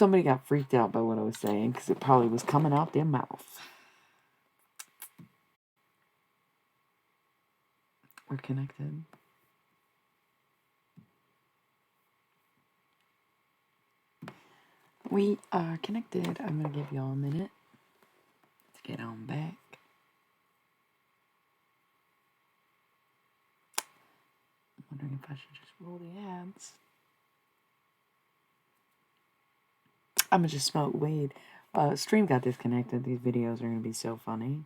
somebody got freaked out by what I was saying because it probably was coming out their mouth. We're connected. We are connected. I'm going to give y'all a minute to get on back. I'm wondering if I should just roll the ads. I'm going to just smoke weed. Stream got disconnected. These videos are going to be so funny.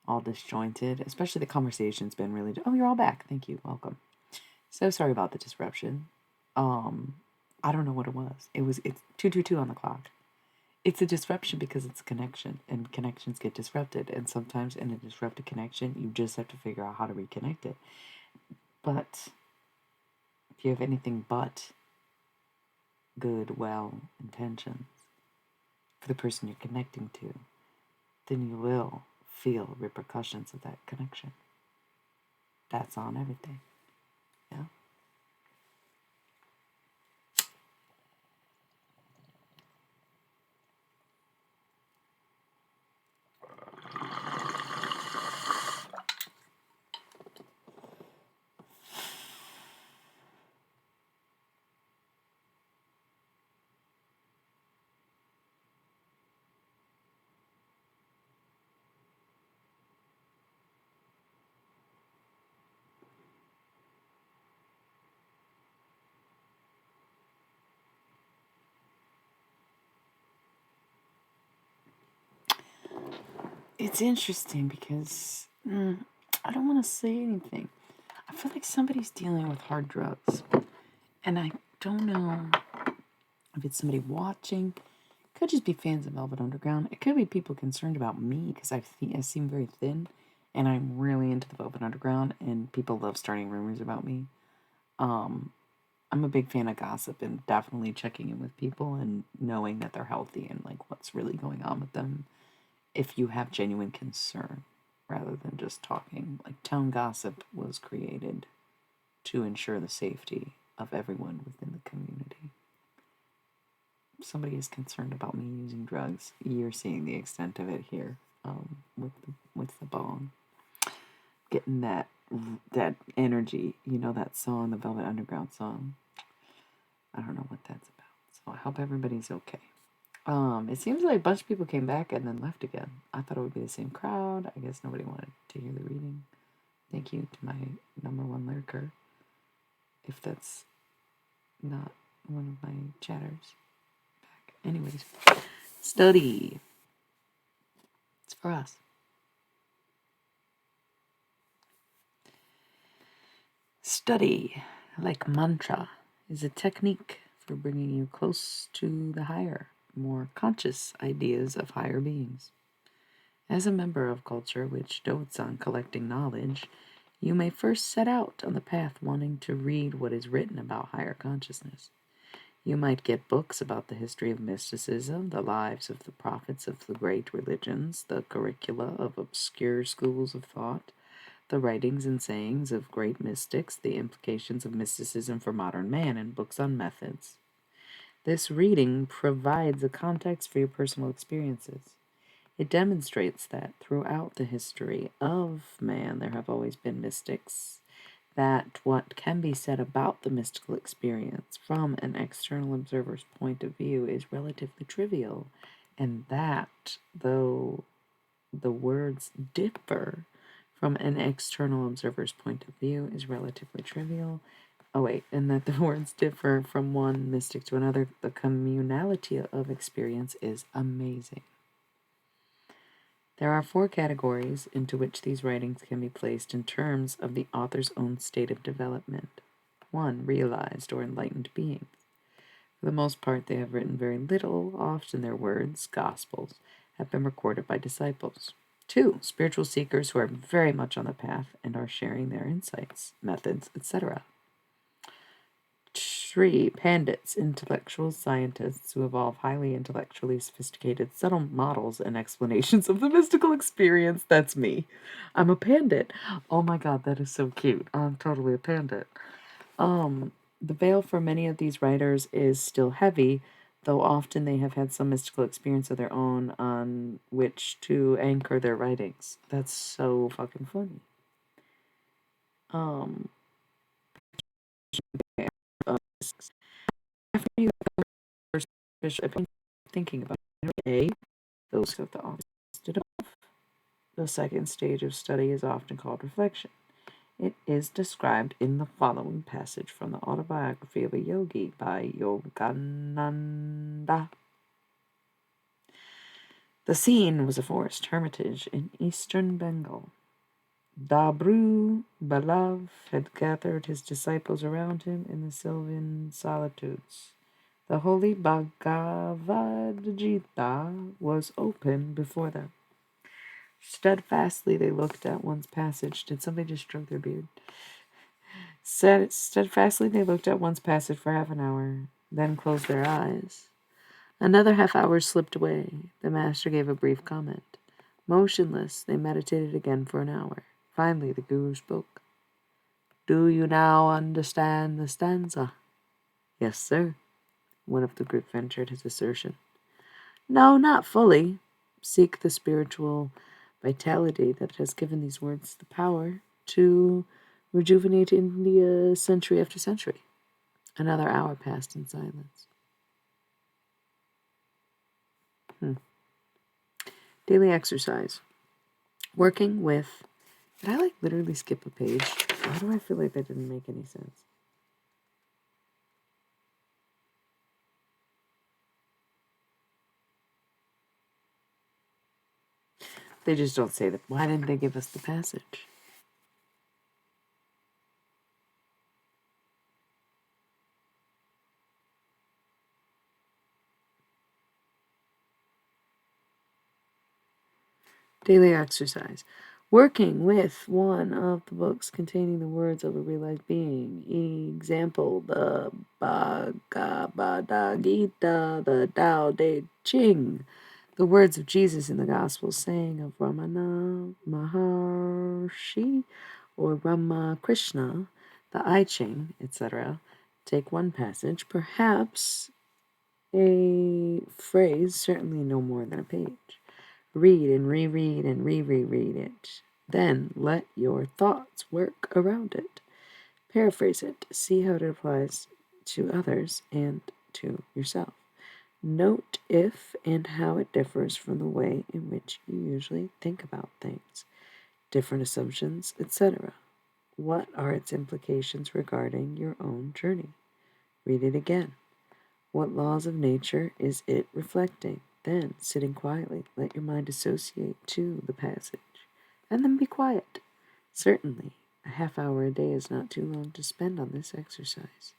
All disjointed. Especially the conversation's been really... Oh, you're all back. Thank you. Welcome. So sorry about the disruption. I don't know what it was. It's 2:22 on the clock. It's a disruption because it's a connection, and connections get disrupted. And sometimes in a disrupted connection, you just have to figure out how to reconnect it. But if you have anything but good, well intentions for the person you're connecting to, then you will feel repercussions of that connection. That's on everything. Yeah. It's interesting because I don't want to say anything. I feel like somebody's dealing with hard drugs. And I don't know if it's somebody watching. It could just be fans of Velvet Underground. It could be people concerned about me because I seem very thin. And I'm really into the Velvet Underground. And people love starting rumors about me. I'm a big fan of gossip and definitely checking in with people and knowing that they're healthy and like what's really going on with them. If you have genuine concern rather than just talking. Like town gossip was created to ensure the safety of everyone within the community. If somebody is concerned about me using drugs, you're seeing the extent of it here with the bong. Getting that energy, that song, the Velvet Underground song. I don't know what that's about. So I hope everybody's okay. It seems like a bunch of people came back and then left again. I thought it would be the same crowd. I guess nobody wanted to hear the reading. Thank you to my number one lurker. If that's not one of my chatters. Back. Anyways. Study. It's for us. Study, like mantra, is a technique for bringing you close to the higher, more conscious ideas of higher beings. As a member of culture which dotes on collecting knowledge, you may first set out on the path wanting to read what is written about higher consciousness. You might get books about the history of mysticism, the lives of the prophets of the great religions, the curricula of obscure schools of thought, the writings and sayings of great mystics, the implications of mysticism for modern man, and books on methods. This reading provides a context for your personal experiences. It demonstrates that throughout the history of man there have always been mystics, that what can be said about the mystical experience from an external observer's point of view is relatively trivial, and that, though the words differ from an external observer's point of view, is relatively trivial. And that the words differ from one mystic to another, the communality of experience is amazing. There are 4 categories into which these writings can be placed in terms of the author's own state of development. 1. Realized or enlightened beings. For the most part, they have written very little. Often their words, gospels, have been recorded by disciples. 2. Spiritual seekers who are very much on the path and are sharing their insights, methods, etc. 3. Pandits, intellectual scientists who evolve highly intellectually sophisticated, subtle models and explanations of the mystical experience. That's me. I'm a pandit. Oh my god, that is so cute. I'm totally a pandit. The veil for many of these writers is still heavy, though often they have had some mystical experience of their own on which to anchor their writings. That's so fucking funny. After you first thinking about it, those of the opposite above. The second stage of study is often called reflection. It is described in the following passage from the autobiography of a yogi by Yogananda. The scene was a forest hermitage in eastern Bengal. Dabru Balav had gathered his disciples around him in the sylvan solitudes. The holy Bhagavad Gita was open before them. Steadfastly they looked at one's passage. Did somebody just stroke their beard? Steadfastly they looked at one's passage for half an hour, then closed their eyes. Another half hour slipped away. The master gave a brief comment. Motionless, they meditated again for an hour. Finally, the guru spoke. Do you now understand the stanza? Yes, sir. One of the group ventured his assertion. No, not fully. Seek the spiritual vitality that has given these words the power to rejuvenate India century after century. Another hour passed in silence. Daily exercise. Working with... Did I literally skip a page? Why do I feel like that didn't make any sense? They just don't say that. Why didn't they give us the passage? Daily exercise. Working with one of the books containing the words of a realized being. Example, the Bhagavad Gita, the Tao Te Ching. The words of Jesus in the Gospel saying of Ramana Maharshi or Ramakrishna, the I Ching, etc. Take one passage, perhaps a phrase, certainly no more than a page. Read and reread and reread it. Then let your thoughts work around it. Paraphrase it. See how it applies to others and to yourself. Note if and how it differs from the way in which you usually think about things, different assumptions, etc. What are its implications regarding your own journey? Read it again. What laws of nature is it reflecting? Then, sitting quietly, let your mind associate to the passage, and then be quiet. Certainly, a half hour a day is not too long to spend on this exercise.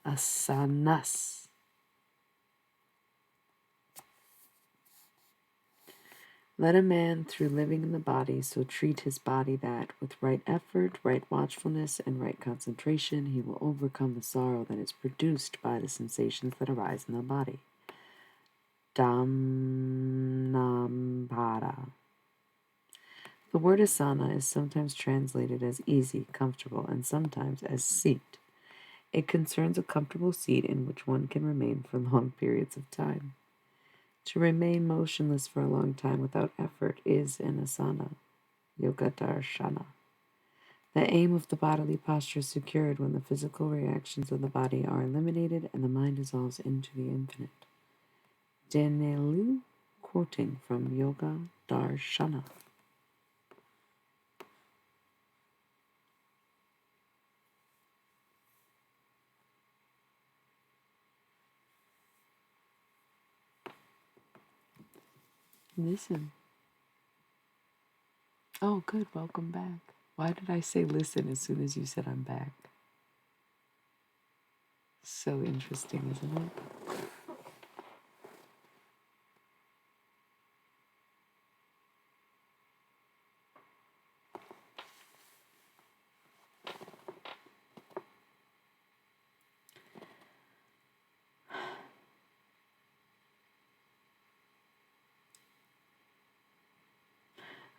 Asanas. Let a man, through living in the body, so treat his body that, with right effort, right watchfulness, and right concentration, he will overcome the sorrow that is produced by the sensations that arise in the body. Dhammapada. The word asana is sometimes translated as easy, comfortable, and sometimes as seat. It concerns a comfortable seat in which one can remain for long periods of time. To remain motionless for a long time without effort is an asana, yogadarshana. The aim of the bodily posture is secured when the physical reactions of the body are eliminated and the mind dissolves into the infinite. Danelu, quoting from Yoga Darshana. Listen. Oh, good. Welcome back. Why did I say listen as soon as you said I'm back? So interesting, isn't it?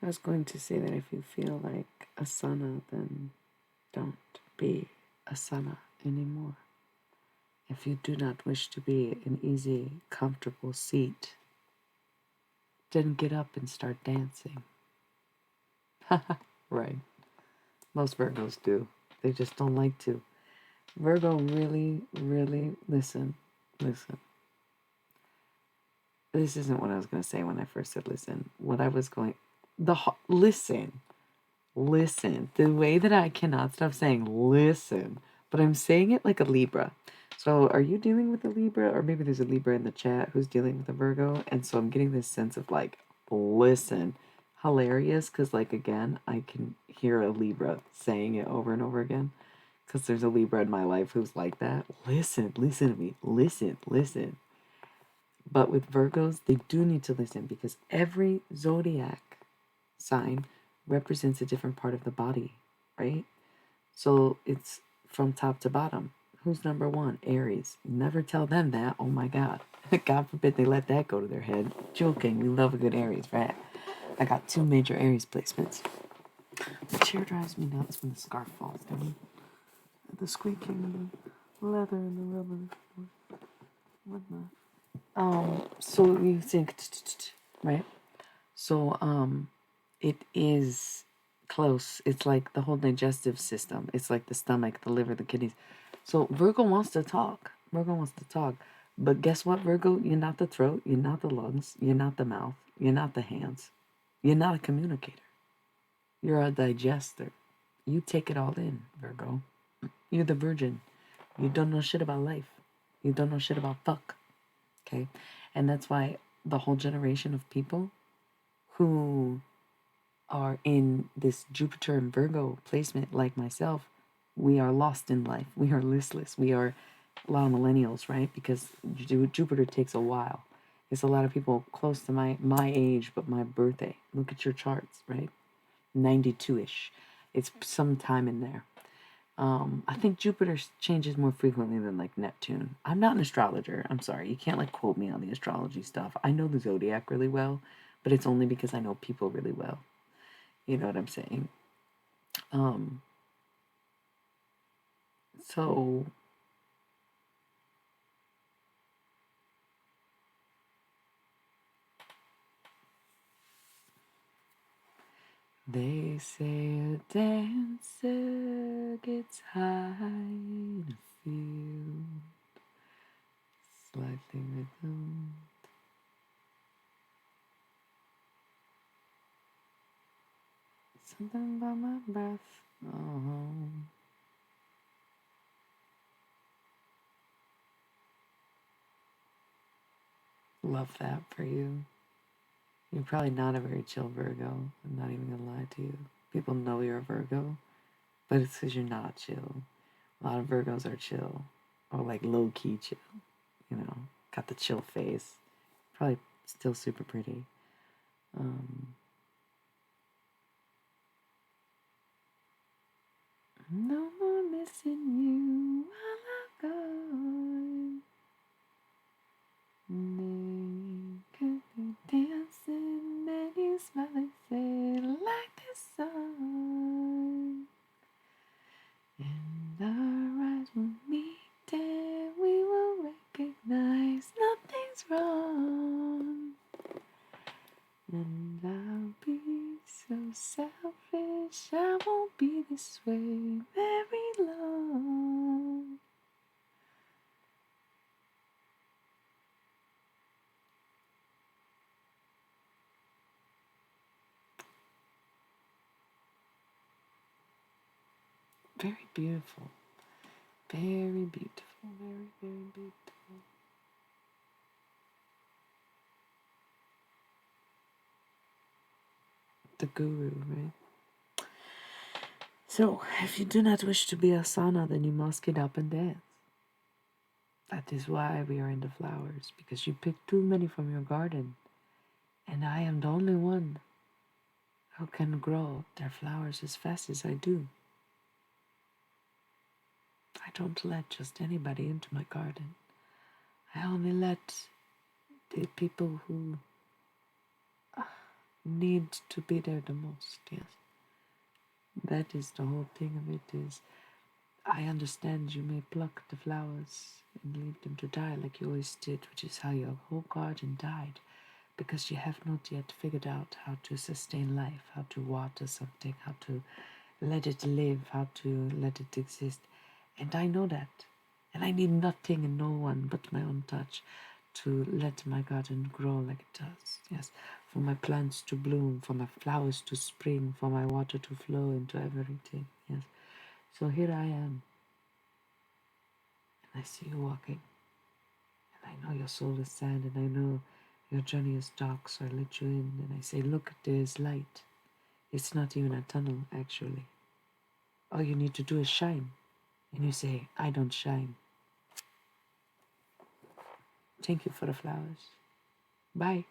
I was going to say that if you feel like asana, then don't be asana anymore. If you do not wish to be an easy, comfortable seat, then get up and start dancing. Right. Most Virgos do. They just don't like to. Virgo, really, really, listen. This isn't what I was going to say when I first said listen. What I was going, listen. The way that I cannot stop saying listen, but I'm saying it like a Libra. So are you dealing with a Libra? Or maybe there's a Libra in the chat who's dealing with a Virgo. And so I'm getting this sense of like, listen. Hilarious, because like, again, I can hear a Libra saying it over and over again. Because there's a Libra in my life who's like that. Listen to me. Listen. But with Virgos, they do need to listen because every zodiac sign represents a different part of the body, right? So it's from top to bottom. Who's number one? Aries. Never tell them that. Oh my God. God forbid they let that go to their head. Joking. We love a good Aries, right? I got 2 major Aries placements. The chair drives me nuts when the scarf falls down. The squeaking, the leather, and the rubber, whatnot. So you think, right? So, it is close. It's like the whole digestive system. It's like the stomach, the liver, the kidneys. So Virgo wants to talk. But guess what, Virgo? You're not the throat. You're not the lungs. You're not the mouth. You're not the hands. You're not a communicator. You're a digester. You take it all in, Virgo. You're the virgin. You don't know shit about life. You don't know shit about fuck. Okay? And that's why the whole generation of people who are in this Jupiter and Virgo placement, like myself, we are lost in life. We are listless. We are a lot of millennials, right? Because Jupiter takes a while. It's a lot of people close to my age, but my birthday. Look at your charts, right? 92-ish. It's some time in there. I think Jupiter changes more frequently than like Neptune. I'm not an astrologer. I'm sorry. You can't like quote me on the astrology stuff. I know the zodiac really well, but it's only because I know people really well. You know what I'm saying? So they say a dancer gets high in a field, slightly rhythm. Something about my breath. Oh. Love that for you. You're probably not a very chill Virgo. I'm not even gonna lie to you. People know you're a Virgo, but it's because you're not chill. A lot of Virgos are chill, or like low key chill. You know, got the chill face. Probably still super pretty. No more missing you while I'm gone. They could be dancing and you smile and say like the sun. And our eyes will meet and we will recognize nothing's wrong. And I'll be so selfish, I won't be this way very long. Very beautiful. Very beautiful. Very, very beautiful. The guru, right? So, if you do not wish to be asana, then you must get up and dance. That is why we are in the flowers, because you picked too many from your garden, and I am the only one who can grow their flowers as fast as I do. I don't let just anybody into my garden. I only let the people who need to be there the most, yes. That is the whole thing of it is, I understand you may pluck the flowers and leave them to die like you always did, which is how your whole garden died, because you have not yet figured out how to sustain life, how to water something, how to let it live, how to let it exist. And I know that. And I need nothing and no one but my own touch to let my garden grow like it does. Yes, for my plants to bloom, for my flowers to spring, for my water to flow into everything. Yes. So here I am, and I see you walking. And I know your soul is sad, and I know your journey is dark, so I let you in and I say, look, there's light. It's not even a tunnel, actually. All you need to do is shine. And you say, I don't shine. Thank you for the flowers. Bye.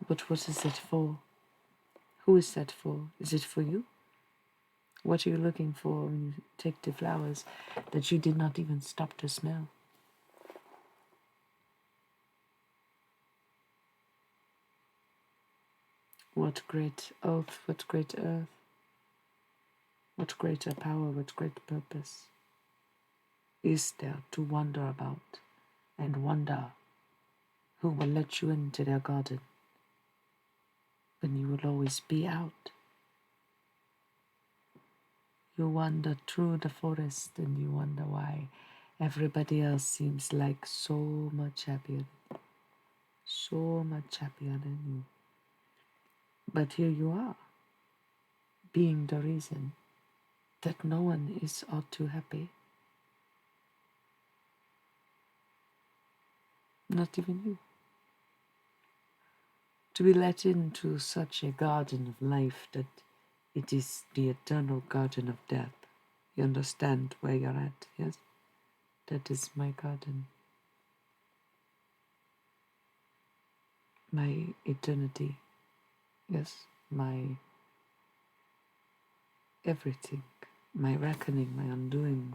But what is it for? Who is that for? Is it for you? What are you looking for when you take the flowers that you did not even stop to smell? What great oath, what great earth, what greater power, what great purpose is there to wonder about and wonder who will let you into their garden when you will always be out? You wander through the forest and you wonder why everybody else seems like so much happier, so much happier than you. But here you are, being the reason that no one is all too happy. Not even you. To be let into such a garden of life that it is the eternal garden of death. You understand where you're at, yes? That is my garden. My eternity, yes? My everything. My reckoning, my undoing.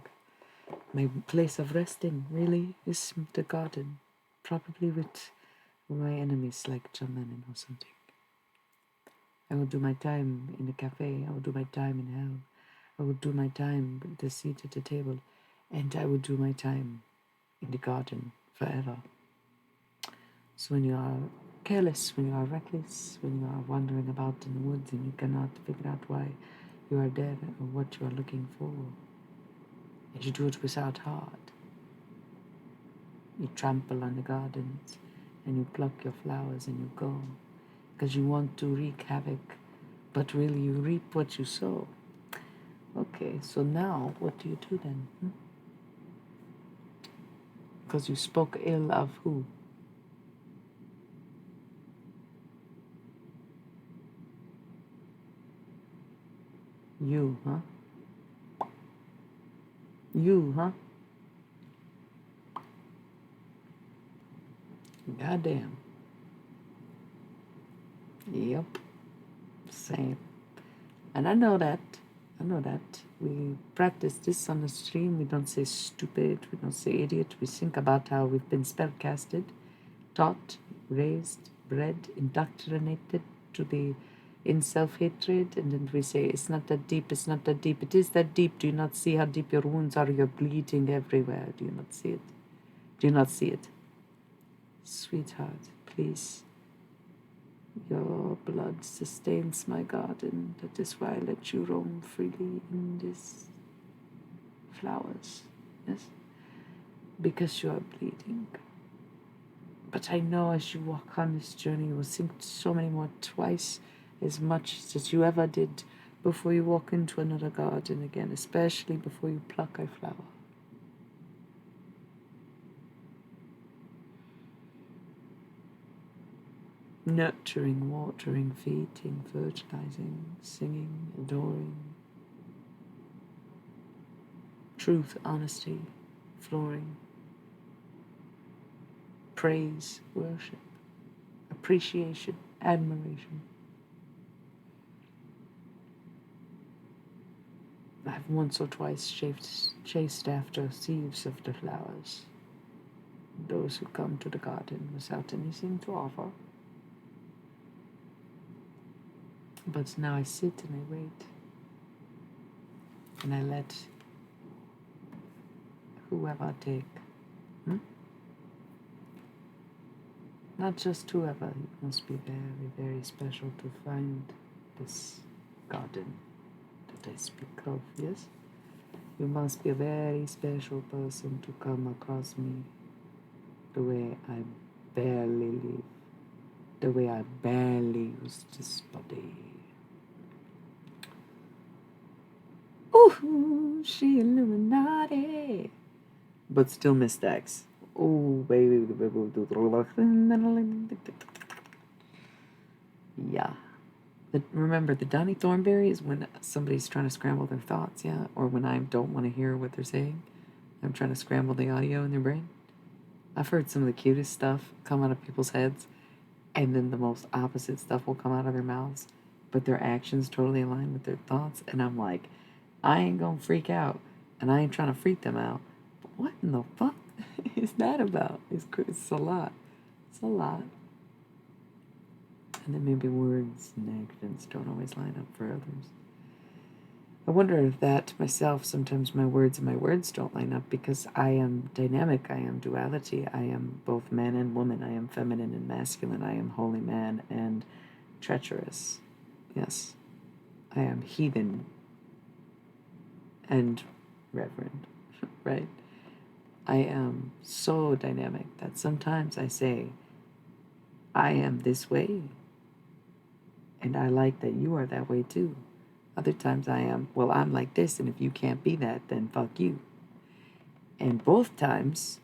My place of resting, really, is the garden. Probably with my enemies like John Lennon or something. I would do my time in a cafe. I would do my time in hell. I would do my time with the seat at the table. And I would do my time in the garden forever. So when you are careless, when you are reckless, when you are wandering about in the woods and you cannot figure out why you are there or what you are looking for, and you do it without heart, you trample on the gardens and you pluck your flowers and you go because you want to wreak havoc, but really you reap what you sow. Okay, so now what do you do then? Because you spoke ill of who? You, huh? You, huh? Goddamn. Yep. Same. And I know that. I know that. We practice this on the stream. We don't say stupid. We don't say idiot. We think about how we've been spellcasted, taught, raised, bred, indoctrinated to be in self-hatred. And then we say, it's not that deep. It's not that deep. It is that deep. Do you not see how deep your wounds are? You're bleeding everywhere. Do you not see it? Do you not see it? Sweetheart, please. Your blood sustains my garden. That is why I let you roam freely in these flowers. Yes? Because you are bleeding. But I know as you walk on this journey, you will think so many more, twice as much as you ever did before you walk into another garden again, especially before you pluck a flower. Nurturing, watering, feeding, fertilizing, singing, adoring. Truth, honesty, flooring. Praise, worship, appreciation, admiration. I've once or twice chased after thieves of the flowers. those who come to the garden without anything to offer. But now I sit and I wait, and I let whoever take. Hmm? Not just whoever, it must be very, very special to find this garden that I speak of, yes? You must be a very special person to come across me the way I barely live, the way I barely use this body. Ooh, she Illuminati. But still Miss Dax. Oh, baby. Yeah. Remember, the Donnie Thornberry is when somebody's trying to scramble their thoughts, yeah? Or when I don't want to hear what they're saying. I'm trying to scramble the audio in their brain. I've heard some of the cutest stuff come out of people's heads, and then the most opposite stuff will come out of their mouths, but their actions totally align with their thoughts, and I'm like, I ain't gonna freak out, and I ain't trying to freak them out. But what in the fuck is that about? It's a lot. It's a lot. And then maybe words and actions don't always line up for others. I wonder if that myself, sometimes my words don't line up because I am dynamic, I am duality, I am both man and woman, I am feminine and masculine, I am holy man and treacherous. Yes, I am heathen and reverend, right? I am so dynamic that sometimes I say, I am this way, and I like that you are that way too. Other times I am, well, I'm like this, and if you can't be that, then fuck you. And both times,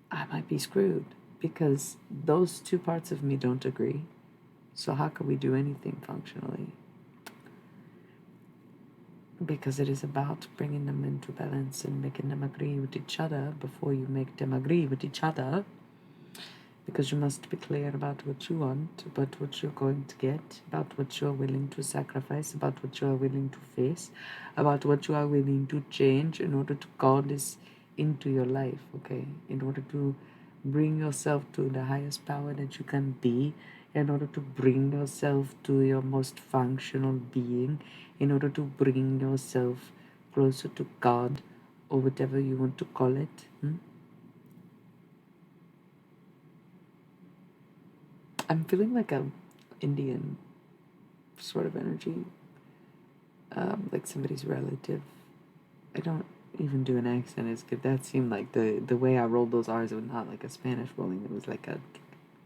I might be screwed because those two parts of me don't agree. So how can we do anything functionally? Because it is about bringing them into balance and making them agree with each other before you make them agree with each other. Because you must be clear about what you want, about what you're going to get, about what you're willing to sacrifice, about what you are willing to face, about what you are willing to change in order to call this into your life, okay? In order to bring yourself to the highest power that you can be, in order to bring yourself to your most functional being, in order to bring yourself closer to God, or whatever you want to call it. I'm feeling like a Indian sort of energy, like somebody's relative. I don't even do an accent as good. That seemed like the way I rolled those R's. It was not like a Spanish rolling. It was like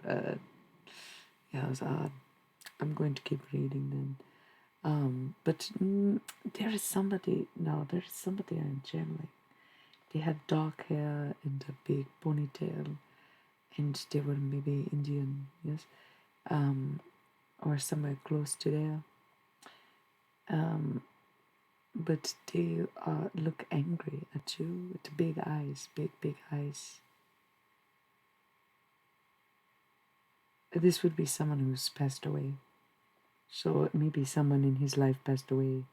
yeah, it was odd. I'm going to keep reading then. But there is somebody. No, there is somebody I'm channeling. They had dark hair and a big ponytail, and they were maybe Indian. Yes. Or somewhere close to there. But they look angry at you with big eyes, big eyes. This would be someone who's passed away. So maybe someone in his life passed away,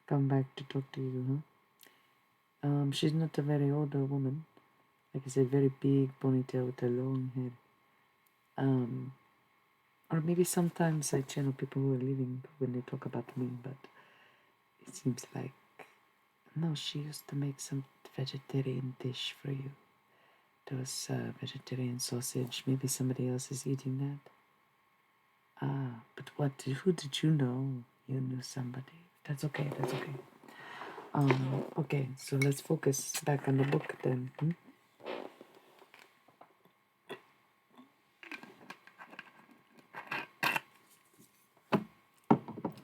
come back to talk to you, huh? She's not a very older woman. Like I said, very big ponytail with a long hair. Or maybe sometimes I channel people who are living when they talk about me, but it seems like, no, she used to make some vegetarian dish for you. There was vegetarian sausage. Maybe somebody else is eating that. But who did you know? You knew somebody. That's okay, that's okay. Okay, so let's focus back on the book then.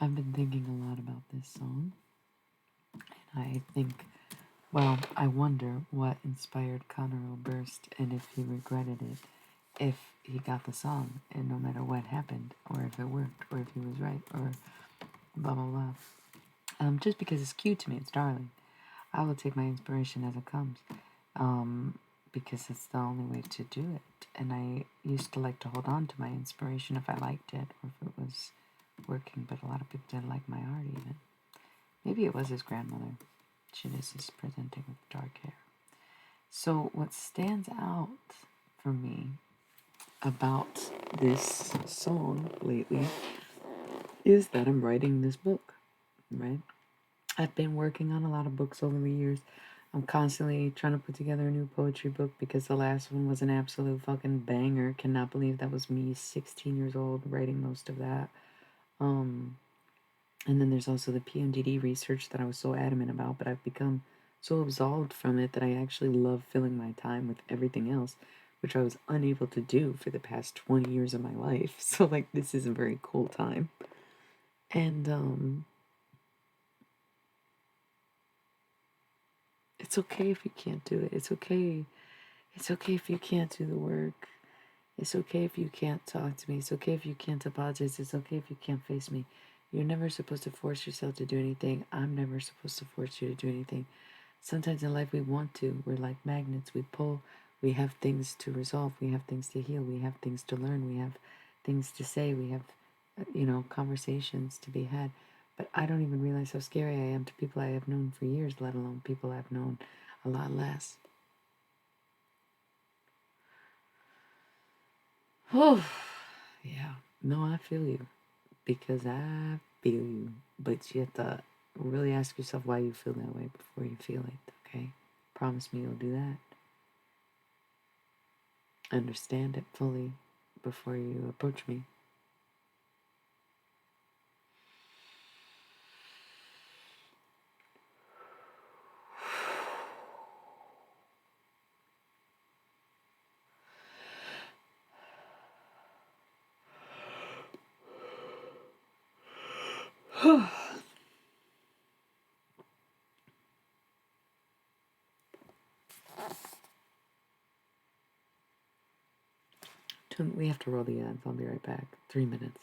I've been thinking a lot about this song. And I think, well, I wonder what inspired Conor Oberst and if he regretted it, if he got the song and no matter what happened, or if it worked, or if he was right, or blah, blah, blah. Just because it's cute to me, it's darling. I will take my inspiration as it comes, because it's the only way to do it. And I used to like to hold on to my inspiration if I liked it or if it was working, but a lot of people didn't like my art even. Maybe it was his grandmother. She just is presenting with dark hair. So what stands out for me about this song lately is that I'm writing this book, right? I've been working on a lot of books over the years. I'm constantly trying to put together a new poetry book because the last one was an absolute fucking banger. Cannot believe that was me, 16 years old, writing most of that. Um, and then there's also the PMDD research that I was so adamant about, but I've become so absolved from it that I actually love filling my time with everything else, which I was unable to do for the past 20 years of my life. So, like, this is a very cool time. And, it's okay if you can't do it. It's okay. It's okay if you can't do the work. It's okay if you can't talk to me. It's okay if you can't apologize. It's okay if you can't face me. You're never supposed to force yourself to do anything. I'm never supposed to force you to do anything. Sometimes in life we want to. We're like magnets. We pull. We have things to resolve. We have things to heal. We have things to learn. We have things to say. We have, conversations to be had. But I don't even realize how scary I am to people I have known for years, let alone people I've known a lot less. Oh, yeah. No, I feel you. Because I feel you. But you have to really ask yourself why you feel that way before you feel it, okay? Promise me you'll do that. Understand it fully before you approach me. We have to roll the ads. I'll be right back. 3 minutes.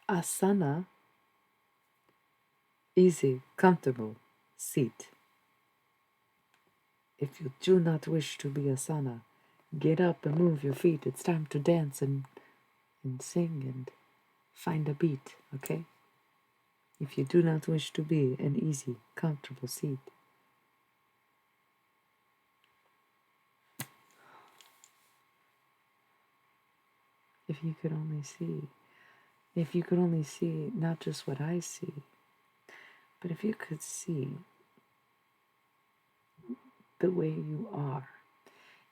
Asana, easy, comfortable seat. If you do not wish to be asana, get up and move your feet. It's time to dance and sing and find a beat, okay? If you do not wish to be an easy, comfortable seat. If you could only see, if you could only see not just what I see, but if you could see the way you are,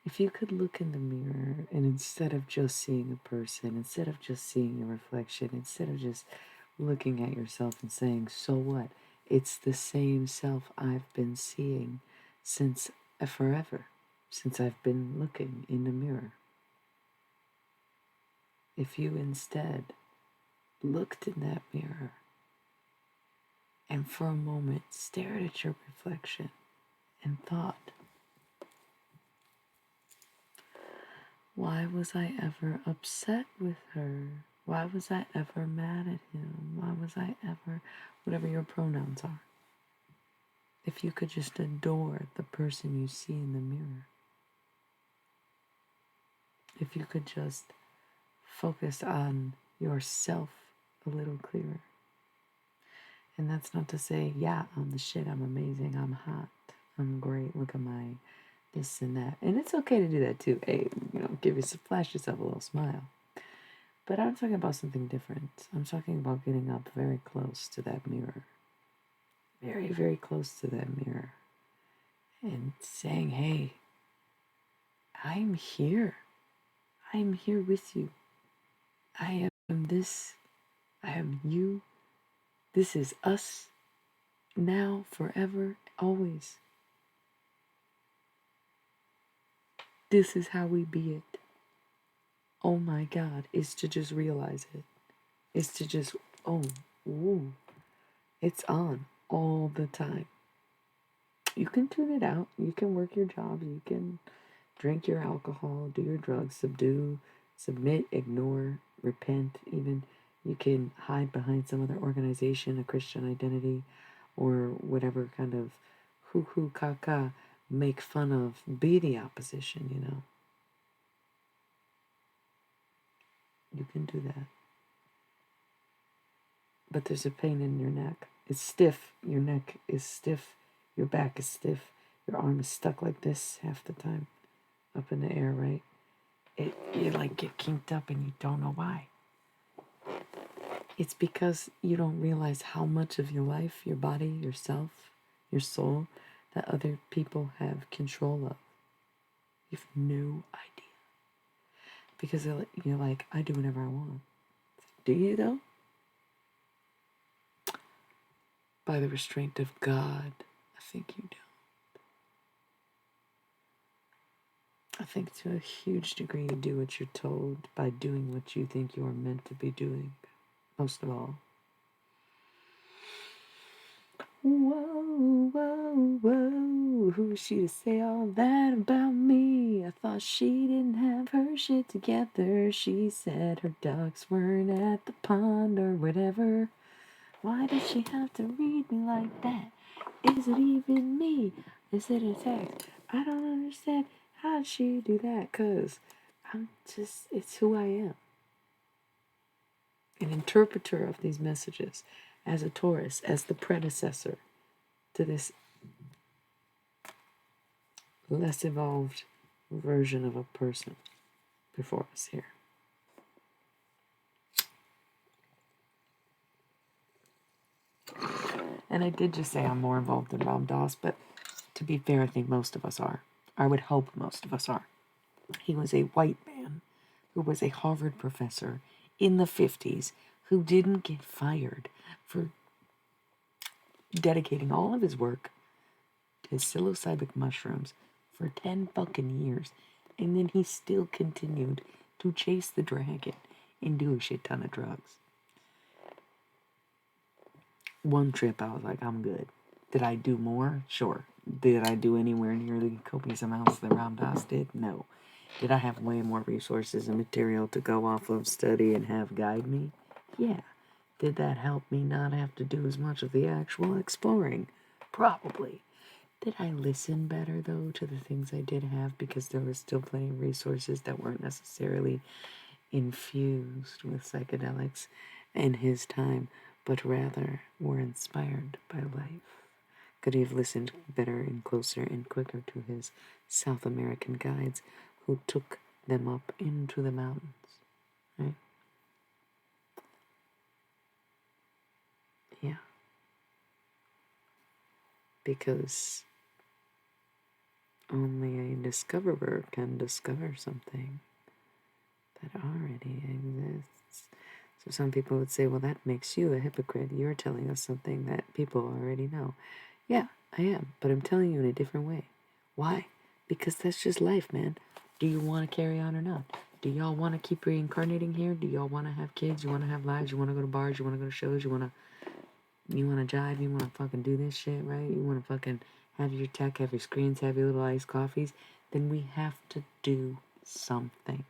if you could look in the mirror and instead of just seeing a person, instead of just seeing your reflection, instead of just looking at yourself and saying, so what? It's the same self I've been seeing since forever, since I've been looking in the mirror. If you instead looked in that mirror and for a moment stared at your reflection and thought, why was I ever upset with her? Why was I ever mad at him? Why was I ever, whatever your pronouns are? If you could just adore the person you see in the mirror. If you could just focus on yourself a little clearer. And that's not to say, yeah, I'm the shit, I'm amazing, I'm hot, I'm great, look at my this and that. And it's okay to do that too. Hey, flash yourself a little smile. But I'm talking about something different. I'm talking about getting up very close to that mirror. Very, very close to that mirror. And saying, hey, I'm here. I'm here with you. I am this. I am you. This is us. Now, forever, always. This is how we be it. Oh my God, is to just realize it. It's to just, ooh, it's on all the time. You can tune it out. You can work your job. You can drink your alcohol, do your drugs, submit, ignore, repent, even. You can hide behind some other organization, a Christian identity, or whatever kind of hoo-hoo, ka-ka, make fun of, be the opposition, You can do that. But there's a pain in your neck. It's stiff. Your neck is stiff. Your back is stiff. Your arm is stuck like this half the time. Up in the air, right? You like get kinked up and you don't know why. It's because you don't realize how much of your life, your body, yourself, your soul, that other people have control of. You have no idea. Because you're like, I do whatever I want. Do you though? By the restraint of God, I think you do. I think to a huge degree you do what you're told by doing what you think you are meant to be doing. Most of all. Whoa, whoa, whoa, who's she to say all that about me? I thought she didn't have her shit together. She said her ducks weren't at the pond or whatever. Why did she have to read me like that? Is it even me? Is it a text? I don't understand. How'd she do that? 'Cause it's who I am. An interpreter of these messages as a Taurus, as the predecessor to this less evolved version of a person before us here. And I did just say I'm more involved than Ram Dass, but to be fair, I think most of us are. I would hope most of us are. He was a white man who was a Harvard professor in the 50s who didn't get fired for dedicating all of his work to psilocybin mushrooms for 10 fucking years. And then he still continued to chase the dragon and do a shit ton of drugs. One trip, I was like, I'm good. Did I do more? Sure. Did I do anywhere near the copious amounts that Ram Dass did? No. Did I have way more resources and material to go off of, study, and have guide me? Yeah. Did that help me not have to do as much of the actual exploring? Probably. Did I listen better, though, to the things I did have because there was still plenty of resources that weren't necessarily infused with psychedelics in his time, but rather were inspired by life? Could he have listened better and closer and quicker to his South American guides who took them up into the mountains, right? Yeah, because only a discoverer can discover something that already exists. So some people would say, well, that makes you a hypocrite. You're telling us something that people already know. Yeah, I am, but I'm telling you in a different way. Why? Because that's just life, man. Do you want to carry on or not? Do y'all want to keep reincarnating here? Do y'all want to have kids? You want to have lives? You want to go to bars? You want to go to shows? You want to jive? You want to fucking do this shit, right? You want to fucking have your tech, have your screens, have your little iced coffees? Then we have to do something.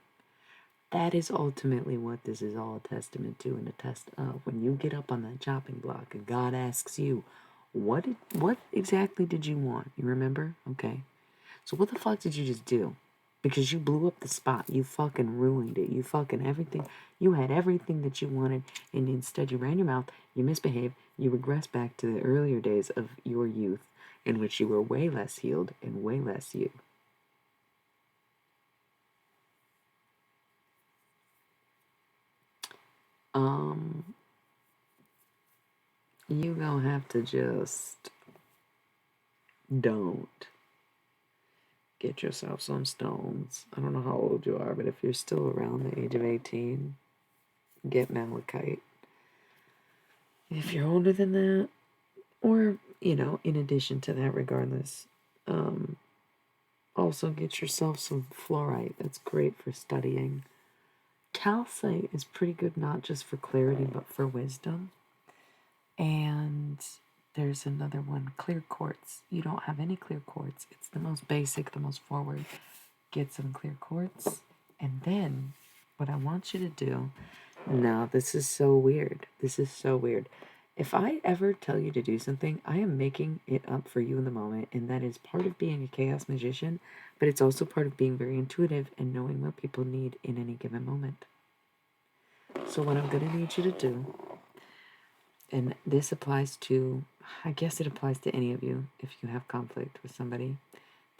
That is ultimately what this is all a testament to and a test of. When you get up on that chopping block and God asks you, what exactly did you want? You remember? Okay. So what the fuck did you just do? Because you blew up the spot. You fucking ruined it. You fucking everything. You had everything that you wanted, and instead you ran your mouth, you misbehaved, you regressed back to the earlier days of your youth in which you were way less healed and way less you. You gonna have to just don't get yourself some stones. I don't know how old you are, but if you're still around the age of 18, get malachite. If you're older than that, or, in addition to that, regardless, also get yourself some fluorite. That's great for studying. Calcite is pretty good, not just for clarity, but for wisdom. And there's another one, clear quartz. You don't have any clear quartz. It's the most basic, the most forward. Get some clear quartz. And then what I want you to do, now this is so weird. This is so weird. If I ever tell you to do something, I am making it up for you in the moment. And that is part of being a chaos magician, but it's also part of being very intuitive and knowing what people need in any given moment. So what I'm going to need you to do, and this applies to, I guess it applies to any of you if you have conflict with somebody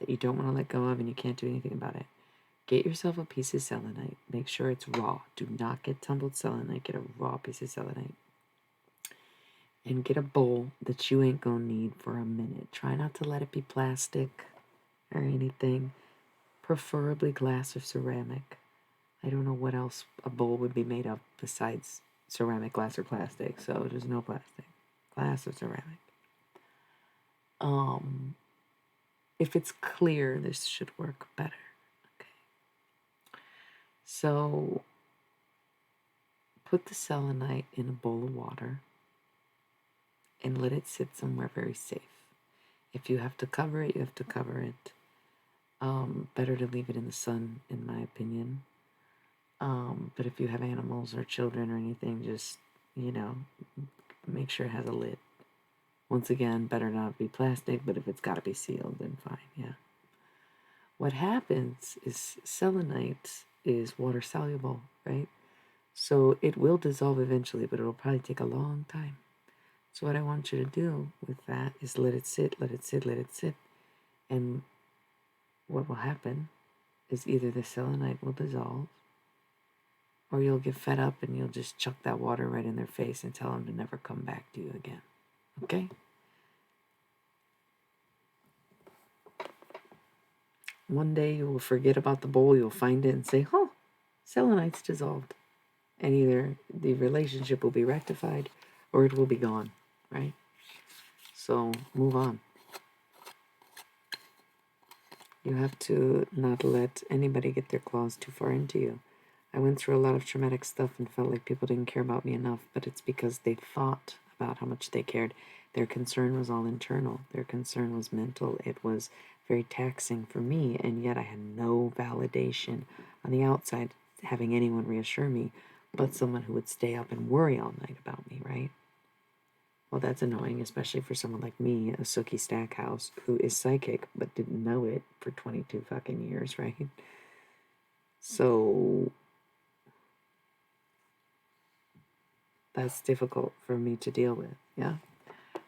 that you don't want to let go of and you can't do anything about it. Get yourself a piece of selenite. Make sure it's raw. Do not get tumbled selenite. Get a raw piece of selenite. And get a bowl that you ain't gonna need for a minute. Try not to let it be plastic or anything. Preferably glass or ceramic. I don't know what else a bowl would be made of besides ceramic, glass, or plastic. So there's no plastic. Glass or ceramic. If it's clear, this should work better. Okay. So put the selenite in a bowl of water and let it sit somewhere very safe. If you have to cover it, you have to cover it. Better to leave it in the sun, in my opinion. But if you have animals or children or anything, just, make sure it has a lid. Once again, better not be plastic, but if it's got to be sealed, then fine, yeah. What happens is selenite is water soluble, right? So it will dissolve eventually, but it'll probably take a long time. So what I want you to do with that is let it sit, let it sit, let it sit. And what will happen is either the selenite will dissolve or you'll get fed up and you'll just chuck that water right in their face and tell them to never come back to you again. Okay? One day you will forget about the bowl, you'll find it and say, oh, selenite's dissolved. And either the relationship will be rectified or it will be gone, right? So move on. You have to not let anybody get their claws too far into you. I went through a lot of traumatic stuff and felt like people didn't care about me enough, but it's because they thought about how much they cared. Their concern was all internal. Their concern was mental. It was very taxing for me, and yet I had no validation on the outside having anyone reassure me but someone who would stay up and worry all night about me, right? Well, that's annoying, especially for someone like me, a Sookie Stackhouse, who is psychic but didn't know it for 22 fucking years, right? So that's difficult for me to deal with, yeah?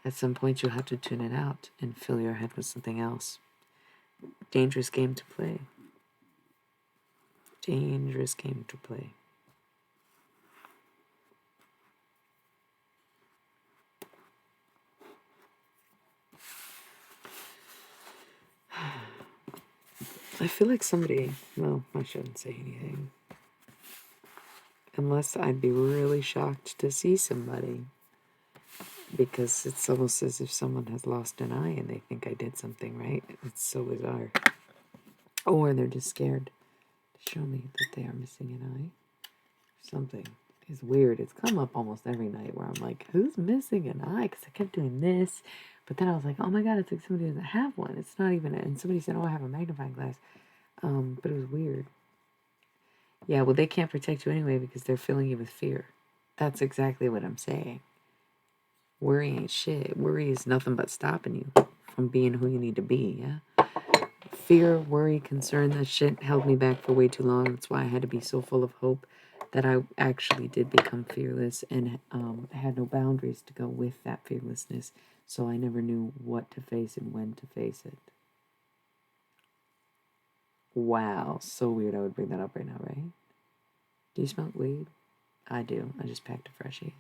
At some point, you'll have to tune it out and fill your head with something else. Dangerous game to play. Dangerous game to play. I feel like somebody, well, I shouldn't say anything. Unless I'd be really shocked to see somebody. Because it's almost as if someone has lost an eye and they think I did something, right? It's so bizarre. Or they're just scared to show me that they are missing an eye. Something is weird. It's come up almost every night where I'm like, who's missing an eye? Because I kept doing this. But then I was like, oh my God, it's like somebody doesn't have one. It's not even, and somebody said, oh, I have a magnifying glass. But it was weird. Yeah, well, they can't protect you anyway because they're filling you with fear. That's exactly what I'm saying. Worry ain't shit. Worry is nothing but stopping you from being who you need to be, yeah? Fear, worry, concern, that shit held me back for way too long. That's why I had to be so full of hope that I actually did become fearless and had no boundaries to go with that fearlessness. So I never knew what to face and when to face it. Wow, so weird I would bring that up right now, right? Do you smoke weed? I do. I just packed a freshie.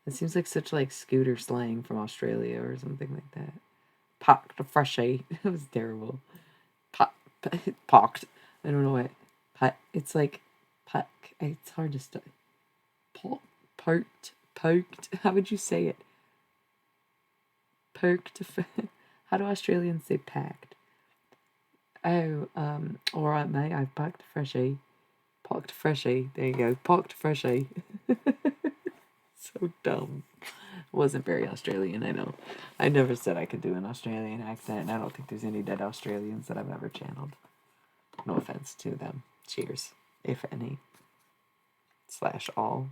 It seems like such like scooter slang from Australia or something like that. Packed a freshie. It was terrible. Pocked. I don't know what. It's like pack. It's hard to study. Poked. How would you say it? Poked. How do Australians say packed? Oh, all right, mate. I've packed a freshie. Pocked freshie. There you go. Pocked freshie. So dumb. Wasn't very Australian, I know. I never said I could do an Australian accent, and I don't think there's any dead Australians that I've ever channeled. No offense to them. Cheers, if any. / all.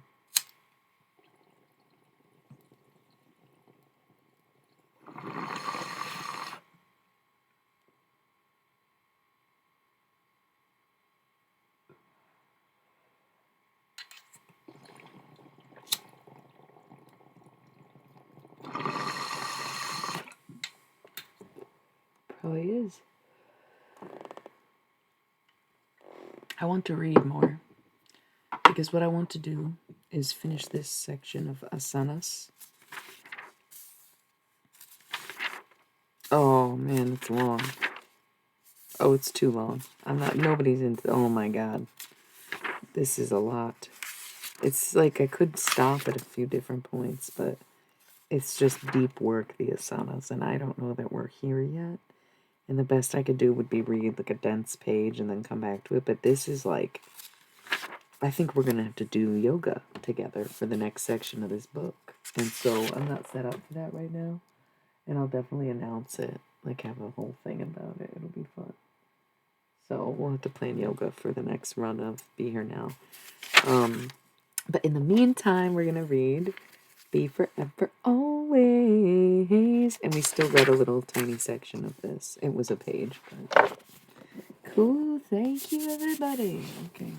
Probably is. I want to read more. Because what I want to do is finish this section of asanas. Oh man, it's long. Oh, it's too long. Nobody's into, oh my God. This is a lot. It's like I could stop at a few different points, but it's just deep work, the asanas, and I don't know that we're here yet. And the best I could do would be read like a dense page and then come back to it. But this is like, I think we're going to have to do yoga together for the next section of this book. And so I'm not set up for that right now. And I'll definitely announce it, like have a whole thing about it. It'll be fun. So we'll have to plan yoga for the next run of Be Here Now. But in the meantime, we're going to read Be Forever Always. And we still read a little tiny section of this. It was a page, but cool. Thank you, everybody. Okay.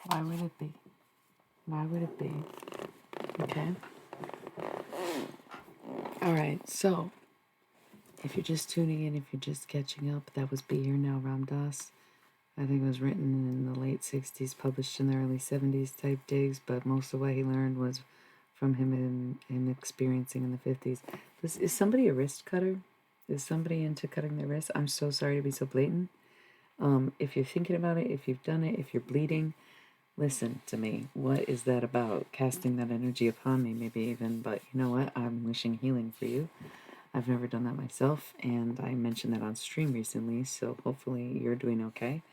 Why would it be? Why would it be? Okay. All right. So, if you're just tuning in, if you're just catching up, that was Be Here Now, Ram Dass. I think it was written in the late 60s, published in the early 70s type digs, but most of what he learned was from him experiencing in the 50s. Is somebody a wrist cutter? Is somebody into cutting their wrists? I'm so sorry to be so blatant. If you're thinking about it, if you've done it, if you're bleeding, listen to me. What is that about? Casting that energy upon me, maybe even. But you know what? I'm wishing healing for you. I've never done that myself, and I mentioned that on stream recently, so hopefully you're doing okay.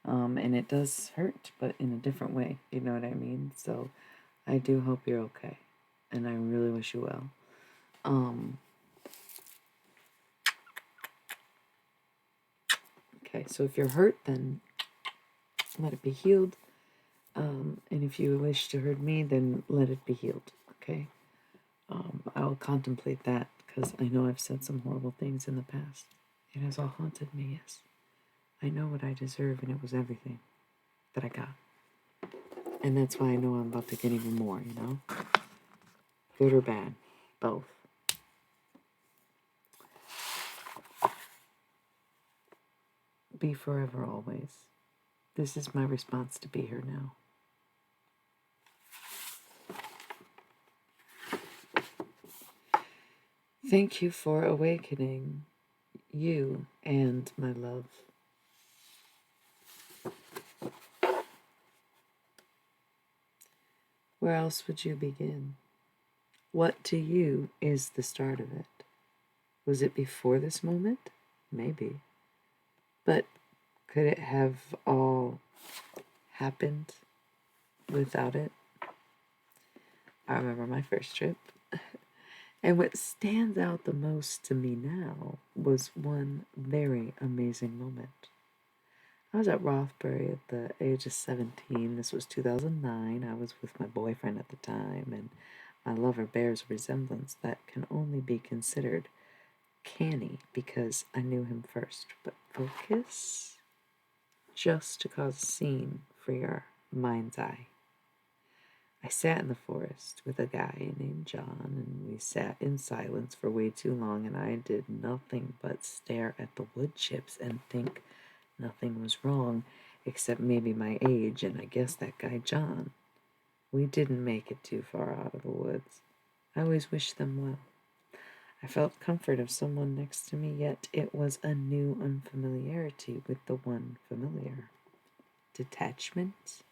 And it does hurt, but in a different way. You know what I mean? So I do hope you're okay, and I really wish you well. Okay, so if you're hurt, then let it be healed. And if you wish to hurt me, then let it be healed. Okay? I'll contemplate that because I know I've said some horrible things in the past. It has all haunted me, yes. I know what I deserve, and it was everything that I got. And that's why I know I'm about to get even more, you know? Good or bad, both. Be forever always. This is my response to be here now. Thank you for awakening you and my love. Where else would you begin? What to you is the start of it? Was it before this moment? Maybe. But could it have all happened without it? I remember my first trip. And what stands out the most to me now was one very amazing moment. I was at Rothbury at the age of 17. This was 2009. I was with my boyfriend at the time, and my lover bears a resemblance that can only be considered canny because I knew him first. But focus just to cause a scene for your mind's eye. I sat in the forest with a guy named John, and we sat in silence for way too long, and I did nothing but stare at the wood chips and think nothing was wrong, except maybe my age and I guess that guy John. We didn't make it too far out of the woods. I always wished them well. I felt comfort of someone next to me, yet it was a new unfamiliarity with the one familiar. Detachment?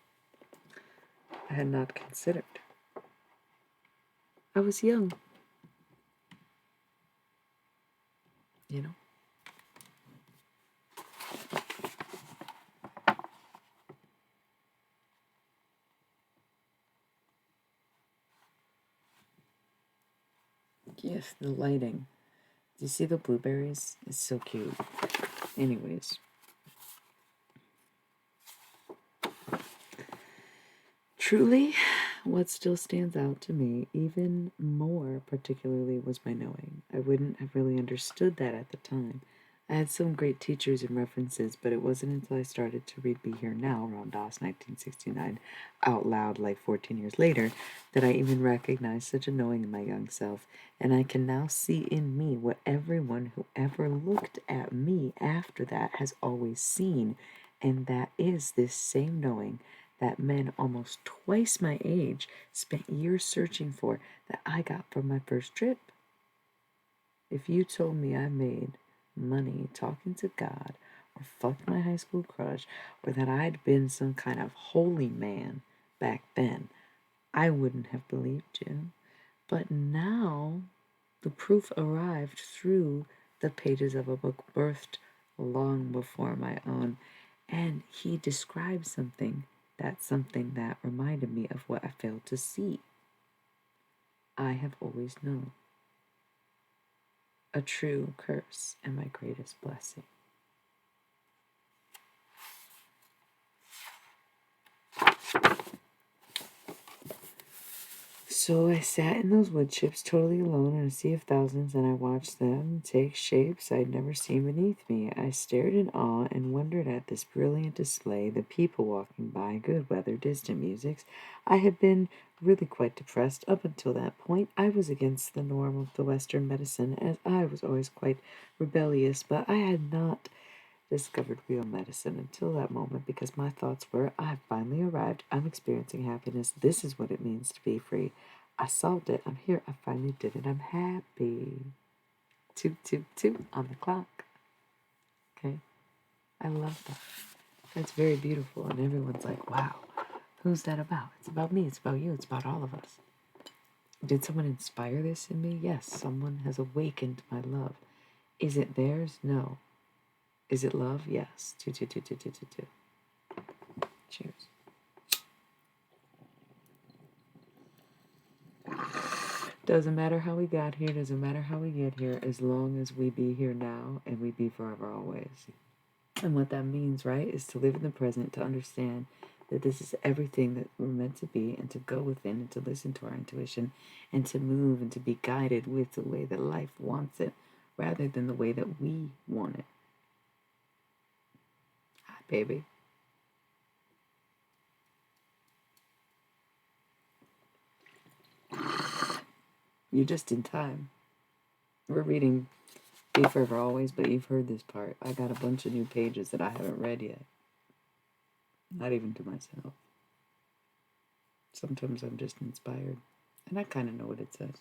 I had not considered. I was young. You know? Yes, the lighting. Do you see the blueberries? It's so cute. Anyways. Truly, what still stands out to me even more particularly was my knowing. I wouldn't have really understood that at the time. I had some great teachers and references, but it wasn't until I started to read Be Here Now, Ram Dass, 1969, out loud like 14 years later, that I even recognized such a knowing in my young self, and I can now see in me what everyone who ever looked at me after that has always seen, and that is this same knowing that men almost twice my age spent years searching for that I got from my first trip. If you told me I made money talking to God, or fucked my high school crush, or that I'd been some kind of holy man back then, I wouldn't have believed you. But now, the proof arrived through the pages of a book birthed long before my own, and he described something that reminded me of what I failed to see. I have always known. A true curse and my greatest blessing. So I sat in those wood chips totally alone in a sea of thousands, and I watched them take shapes I'd never seen beneath me. I stared in awe and wondered at this brilliant display, the people walking by, good weather, distant musics. I had been really quite depressed up until that point. I was against the norm of the Western medicine, as I was always quite rebellious, but I had not discovered real medicine until that moment because my thoughts were, I've finally arrived, I'm experiencing happiness, this is what it means to be free. I solved it. I'm here. I finally did it. I'm happy. Toot, toot, toot on the clock. Okay? I love that. That's very beautiful. And everyone's like, wow, who's that about? It's about me. It's about you. It's about all of us. Did someone inspire this in me? Yes. Someone has awakened my love. Is it theirs? No. Is it love? Yes. Toot, toot, toot, toot, toot, toot, toot. Cheers. Doesn't matter how we got here, doesn't matter how we get here, as long as we be here now and we be forever always. And what that means, right, is to live in the present, to understand that this is everything that we're meant to be, and to go within and to listen to our intuition and to move and to be guided with the way that life wants it rather than the way that we want it. Hi, baby. You're just in time. We're reading Be Forever Always, but you've heard this part. I got a bunch of new pages that I haven't read yet. Not even to myself. Sometimes I'm just inspired. And I kind of know what it says.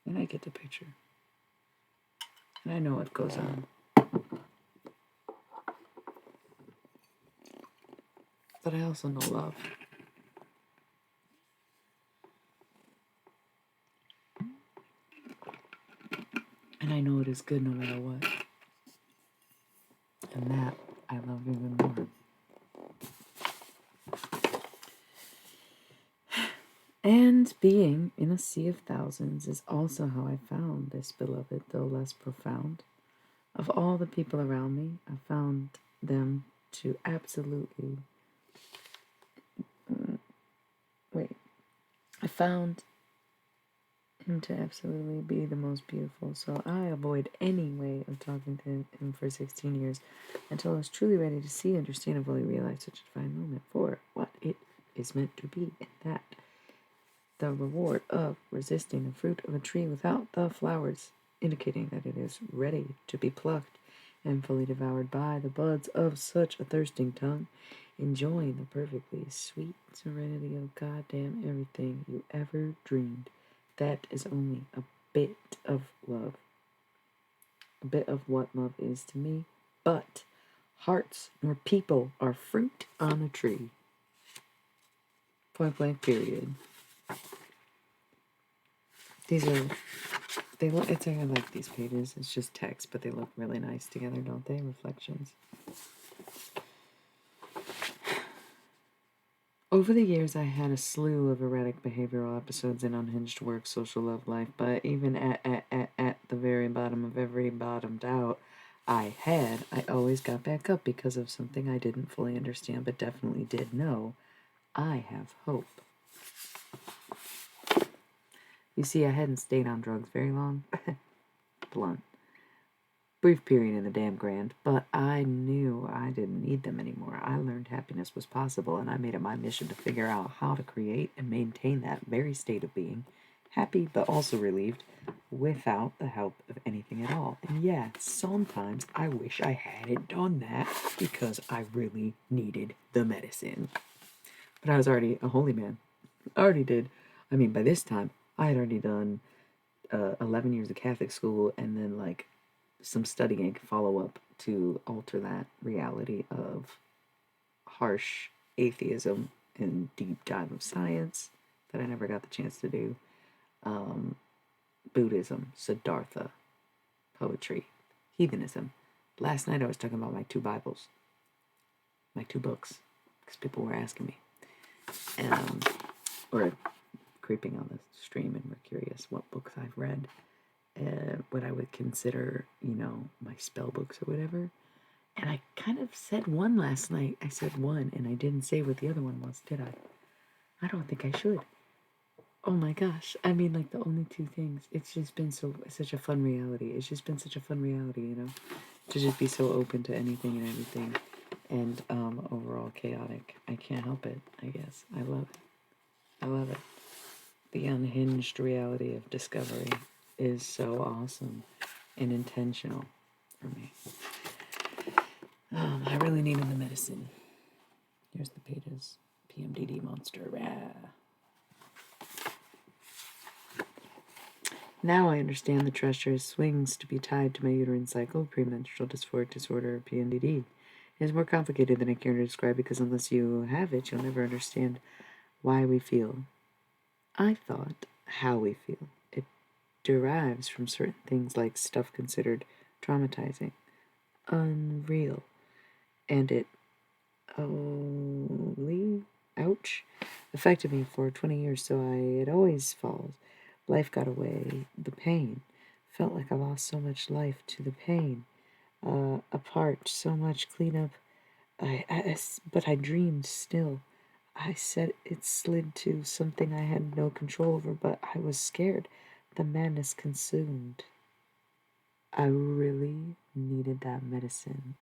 And I get the picture. And I know what goes on. But I also know love. And I know it is good no matter what. And that I love even more. And being in a sea of thousands is also how I found this beloved, though less profound. Of all the people around me, I found them to absolutely... I found him to absolutely be the most beautiful, so I avoid any way of talking to him for 16 years until I was truly ready to see, understand, and fully realize such a divine moment for what it is meant to be, and that the reward of resisting the fruit of a tree without the flowers, indicating that it is ready to be plucked and fully devoured by the buds of such a thirsting tongue, enjoying the perfectly sweet serenity of goddamn everything you ever dreamed. That is only a bit of love. A bit of what love is to me. But hearts nor people are fruit on a tree. Point blank period. These are, it's I like these pages. It's just text, but they look really nice together, don't they? Reflections. Over the years, I had a slew of erratic behavioral episodes in unhinged work, social love life, but even at the very bottom of every bottomed out I always got back up because of something I didn't fully understand, but definitely did know. I have hope. You see, I hadn't stayed on drugs very long. Blunt. Brief period in the damn grand, but I knew I didn't need them anymore. I learned happiness was possible, and I made it my mission to figure out how to create and maintain that very state of being, happy but also relieved, without the help of anything at all. And yeah, sometimes I wish I hadn't done that because I really needed the medicine. But I was already a holy man. I already did. I mean, by this time, I had already done 11 years of Catholic school and then, like, some studying follow-up to alter that reality of harsh atheism and deep dive of science that I never got the chance to do. Buddhism, Siddhartha, poetry, heathenism. Last night I was talking about my 2 Bibles, my 2 books, because people were asking me, or creeping on the stream and were curious what books I've read. What I would consider, my spell books or whatever. And I kind of said one last night. I said one, and I didn't say what the other one was, did I? I don't think I should. Oh my gosh. I mean, like, the only 2 things. It's just been such a fun reality. It's just been such a fun reality, to just be so open to anything and everything. And overall chaotic. I can't help it, I guess. I love it. I love it. The unhinged reality of discovery is so awesome and intentional for me. I really needed the medicine. Here's the pages. PMDD monster. Rah. Now I understand the treacherous swings to be tied to my uterine cycle, premenstrual dysphoric disorder, or PMDD. It is more complicated than I care to describe because unless you have it, you'll never understand why we feel. I thought how we feel. It derives from certain things like stuff considered traumatizing, unreal, and it only, ouch, affected me for 20 years, so it always falls. Life got away. The pain. Felt like I lost so much life to the pain. Apart, so much cleanup. But I dreamed still. I said it slid to something I had no control over, but I was scared. The madness consumed. I really needed that medicine.